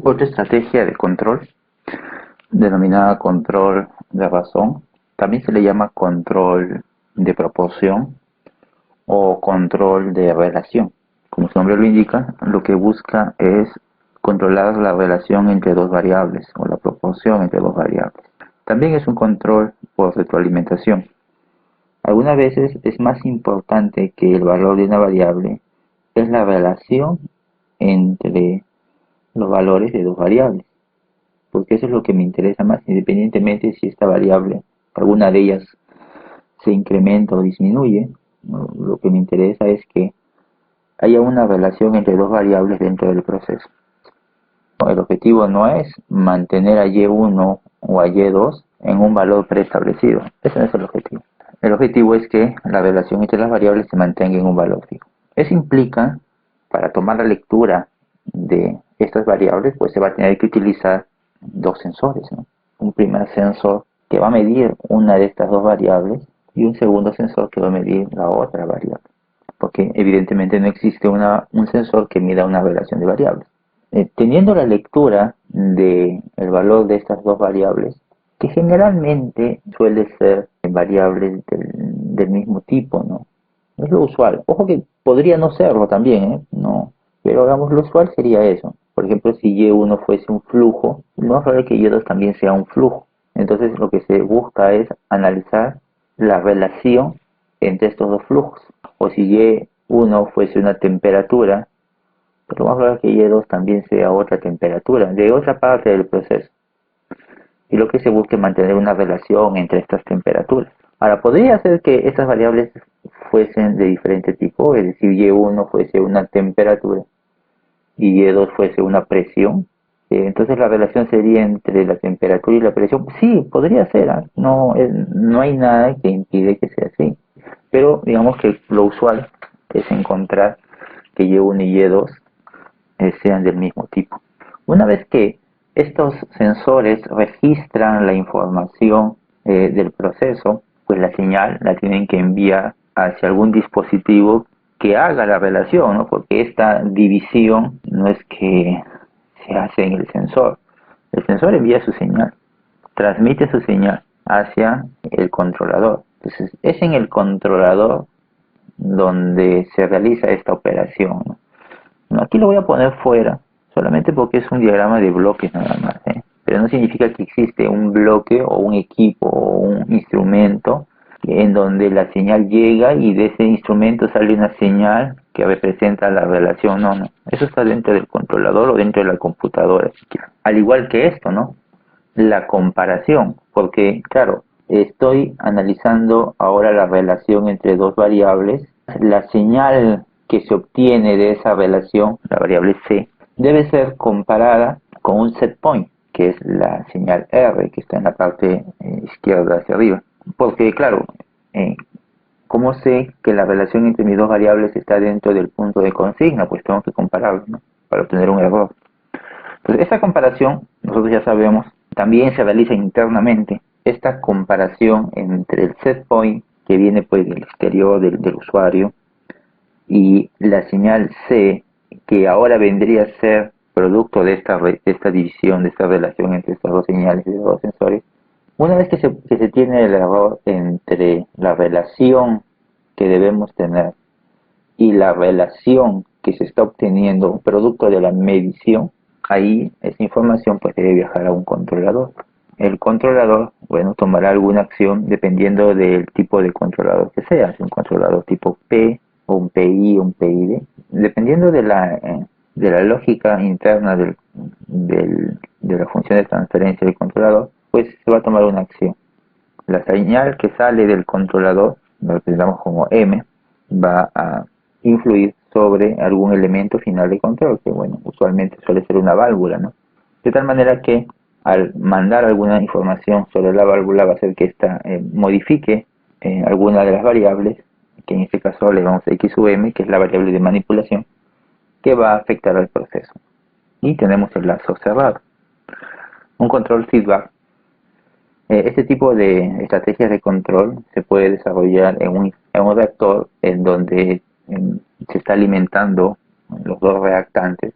Otra estrategia de control, denominada control de razón, también se le llama control de proporción o control de relación. Como su nombre lo indica, lo que busca es controlar la relación entre dos variables o la proporción entre dos variables. También es un control por retroalimentación. Algunas veces es más importante que el valor de una variable es la relación entre los valores de dos variables, porque eso es lo que me interesa más, independientemente si esta variable, alguna de ellas se incrementa o disminuye. Lo que me interesa es que haya una relación entre dos variables dentro del proceso. El objetivo no es mantener a Y1 o a Y2 en un valor preestablecido. Ese no es el objetivo. El objetivo es que la relación entre las variables se mantenga en un valor fijo. Eso implica, para tomar la lectura de estas variables, pues se va a tener que utilizar dos sensores, ¿no? Un primer sensor que va a medir una de estas dos variables y un segundo sensor que va a medir la otra variable, porque evidentemente no existe un sensor que mida una relación de variables. Teniendo la lectura del valor de estas dos variables, que generalmente suele ser variables del mismo tipo, ¿no? Es lo usual. Ojo que podría no serlo también, ¿eh? No, pero digamos, lo usual sería eso. Por ejemplo, si Y1 fuese un flujo, no es raro que Y2 también sea un flujo. Entonces lo que se busca es analizar la relación entre estos dos flujos. O si Y1 fuese una temperatura, pero más probable que Y2 también sea otra temperatura, de otra parte del proceso. Y lo que se busca es mantener una relación entre estas temperaturas. Ahora, podría ser que estas variables fuesen de diferente tipo, es decir, Y1 fuese una temperatura y Y2 fuese una presión. Entonces la relación sería entre la temperatura y la presión. Sí, podría ser, ¿eh? No hay nada que impide que sea así. Pero digamos que lo usual es encontrar que Y1 y Y2 sean del mismo tipo. Una vez que estos sensores registran la información del proceso, pues la señal la tienen que enviar hacia algún dispositivo que haga la relación, ¿no? Porque esta división no es que se hace en el sensor. El sensor envía su señal, transmite su señal hacia el controlador. Entonces es en el controlador donde se realiza esta operación, ¿no? Aquí lo voy a poner fuera, solamente porque es un diagrama de bloques nada más, ¿eh? Pero no significa que existe un bloque o un equipo o un instrumento en donde la señal llega y de ese instrumento sale una señal que representa la relación. No, no. Eso está dentro del controlador o dentro de la computadora. Al igual que esto, ¿no? La comparación, porque claro, estoy analizando ahora la relación entre dos variables. La señal que se obtiene de esa relación, la variable C, debe ser comparada con un set point, que es la señal R, que está en la parte izquierda hacia arriba. Porque claro, eh, ¿cómo sé que la relación entre mis dos variables está dentro del punto de consigna? Pues tengo que compararlo, ¿no? Para obtener un error. Entonces, esta comparación, nosotros ya sabemos, también se realiza internamente. Esta comparación entre el set point, que viene pues del exterior del usuario, y la señal C, que ahora vendría a ser producto de esta división, de esta relación entre estas dos señales de los dos sensores. Una vez que se tiene el error entre la relación que debemos tener y la relación que se está obteniendo producto de la medición, ahí esa información pues debe viajar a un controlador. El controlador, bueno, tomará alguna acción dependiendo del tipo de controlador que sea, si un controlador tipo P o un PI o un PID, dependiendo de la lógica interna de la función de transferencia del controlador, pues se va a tomar una acción. La señal que sale del controlador, lo representamos como M, va a influir sobre algún elemento final de control, que bueno, usualmente suele ser una válvula, ¿no? De tal manera que al mandar alguna información sobre la válvula va a hacer que ésta modifique alguna de las variables, que en este caso le vamos a X sub M, que es la variable de manipulación, que va a afectar al proceso. Y tenemos el lazo cerrado. Un control feedback. Este tipo de estrategias de control se puede desarrollar en un reactor en donde se está alimentando los dos reactantes.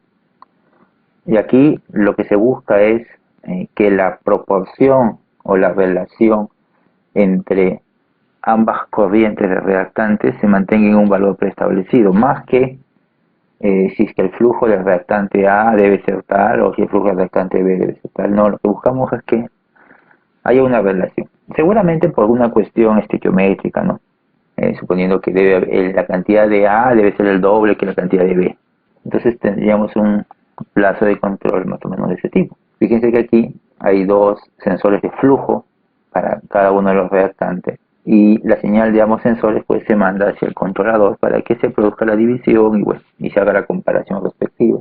Y aquí lo que se busca es que la proporción o la relación entre ambas corrientes de reactantes se mantenga en un valor preestablecido, más que si es que el flujo del reactante A debe ser tal o si el flujo del reactante B debe ser tal. No, lo que buscamos es que haya una relación. Seguramente por una cuestión estequiométrica, ¿no? Suponiendo que la cantidad de A debe ser el doble que la cantidad de B. Entonces tendríamos un plazo de control más o menos de ese tipo. Fíjense que aquí hay dos sensores de flujo para cada uno de los reactantes y la señal de ambos sensores pues se manda hacia el controlador para que se produzca la división y, bueno, y se haga la comparación respectiva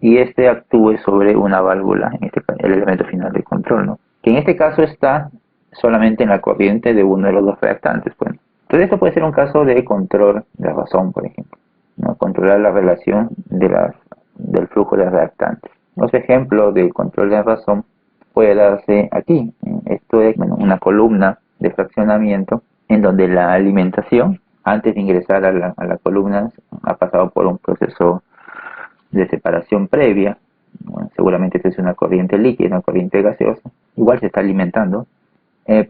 y este actúe sobre una válvula, en este el elemento final de control, ¿no? Que en este caso está solamente en la corriente de uno de los dos reactantes. Bueno, entonces esto puede ser un caso de control de razón, por ejemplo, ¿no? Controlar la relación del flujo de reactantes. Los ejemplos de control de razón puede darse aquí. Esto es, bueno, una columna de fraccionamiento en donde la alimentación, antes de ingresar a la columna, ha pasado por un proceso de separación previa. Bueno, seguramente esta es una corriente líquida, una corriente gaseosa, igual se está alimentando,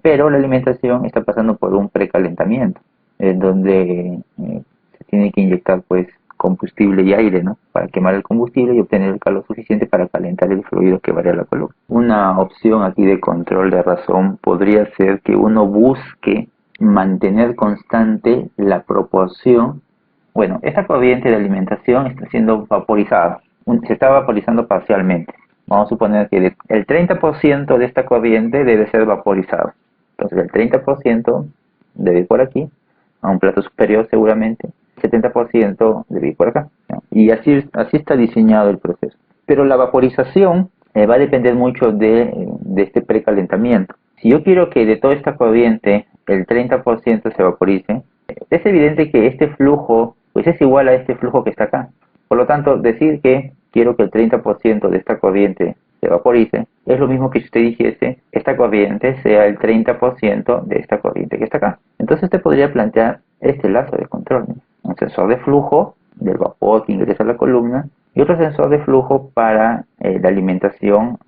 pero la alimentación está pasando por un precalentamiento, donde se tiene que inyectar pues combustible y aire, ¿no? Para quemar el combustible y obtener el calor suficiente para calentar el fluido que varía la columna. Una opción aquí de control de razón podría ser que uno busque mantener constante la proporción. Bueno, esta corriente de alimentación está siendo vaporizada, se está vaporizando parcialmente. Vamos a suponer que el 30% de esta corriente debe ser vaporizado. Entonces el 30% debe ir por aquí, a un plato superior seguramente, el 70% debe ir por acá, ¿no? Y así está diseñado el proceso. Pero la vaporización va a depender mucho de este precalentamiento. Si yo quiero que de toda esta corriente el 30% se vaporice, es evidente que este flujo pues es igual a este flujo que está acá. Por lo tanto, decir que quiero que el 30% de esta corriente se vaporice es lo mismo que si usted dijese esta corriente sea el 30% de esta corriente que está acá. Entonces usted podría plantear este lazo de control, ¿no? Un sensor de flujo del vapor que ingresa a la columna y otro sensor de flujo para la alimentación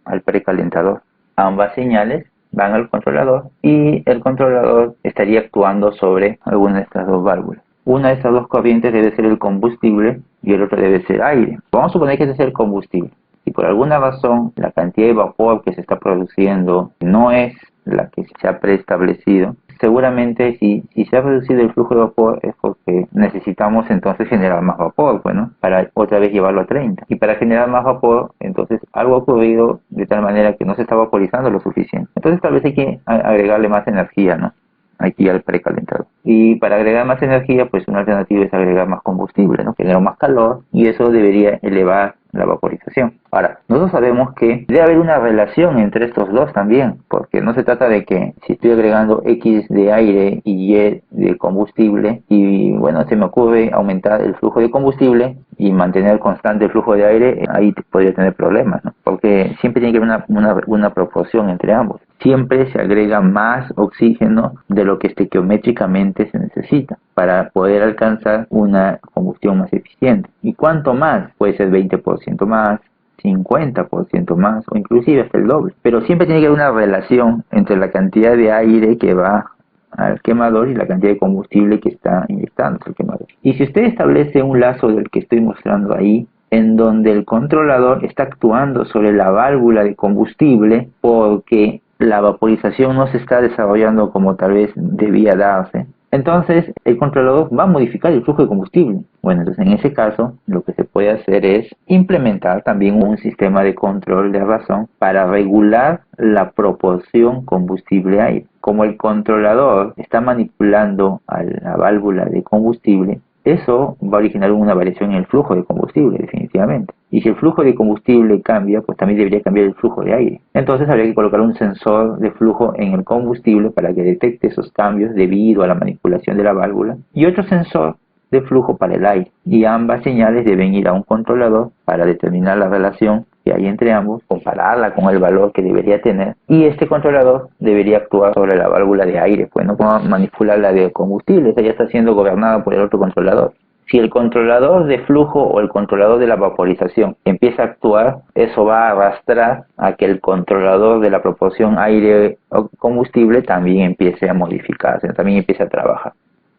al precalentador. Ambas señales van al controlador y el controlador estaría actuando sobre alguna de estas dos válvulas. Una de estas dos corrientes debe ser el combustible y el otro debe ser aire. Vamos a suponer que ese es el combustible. Si por alguna razón la cantidad de vapor que se está produciendo no es la que se ha preestablecido, seguramente si se ha reducido el flujo de vapor es porque necesitamos entonces generar más vapor, bueno, para otra vez llevarlo a 30. Y para generar más vapor, entonces algo ha ocurrido de tal manera que no se está vaporizando lo suficiente. Entonces tal vez hay que agregarle más energía, ¿no? Aquí al precalentador. Y para agregar más energía, pues una alternativa es agregar más combustible, ¿no? Genera más calor y eso debería elevar la vaporización. Ahora, nosotros sabemos que debe haber una relación entre estos dos también, porque no se trata de que si estoy agregando X de aire y Y de combustible y bueno, se me ocurre aumentar el flujo de combustible y mantener constante el flujo de aire, ahí podría tener problemas, ¿no? Porque siempre tiene que haber una proporción entre ambos. Siempre se agrega más oxígeno de lo que estequiométricamente se necesita para poder alcanzar una combustión más eficiente. ¿Y cuánto más? Puede ser 20% más, 50% más o inclusive hasta el doble. Pero siempre tiene que haber una relación entre la cantidad de aire que va al quemador y la cantidad de combustible que está inyectando el quemador. Y si usted establece un lazo del que estoy mostrando ahí, en donde el controlador está actuando sobre la válvula de combustible porque la vaporización no se está desarrollando como tal vez debía darse, entonces el controlador va a modificar el flujo de combustible. Bueno, entonces en ese caso lo que se puede hacer es implementar también un sistema de control de razón para regular la proporción combustible-aire. Como el controlador está manipulando a la válvula de combustible, eso va a originar una variación en el flujo de combustible, definitivamente. Y si el flujo de combustible cambia, pues también debería cambiar el flujo de aire. Entonces habría que colocar un sensor de flujo en el combustible para que detecte esos cambios debido a la manipulación de la válvula y otro sensor de flujo para el aire. Y ambas señales deben ir a un controlador para determinar la relación que hay entre ambos, compararla con el valor que debería tener, y este controlador debería actuar sobre la válvula de aire, pues no puede manipular la de combustible, esa ya está siendo gobernada por el otro controlador. Si el controlador de flujo o el controlador de la vaporización empieza a actuar, eso va a arrastrar a que el controlador de la proporción aire o combustible también empiece a modificarse, también empiece a trabajar.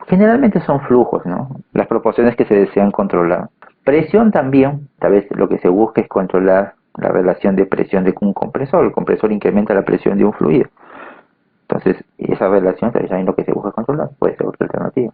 Generalmente son flujos, ¿no? Las proporciones que se desean controlar. Presión también, tal vez lo que se busca es controlar la relación de presión de un compresor. El compresor incrementa la presión de un fluido. Entonces, esa relación también es lo que se busca controlar, puede ser otra alternativa.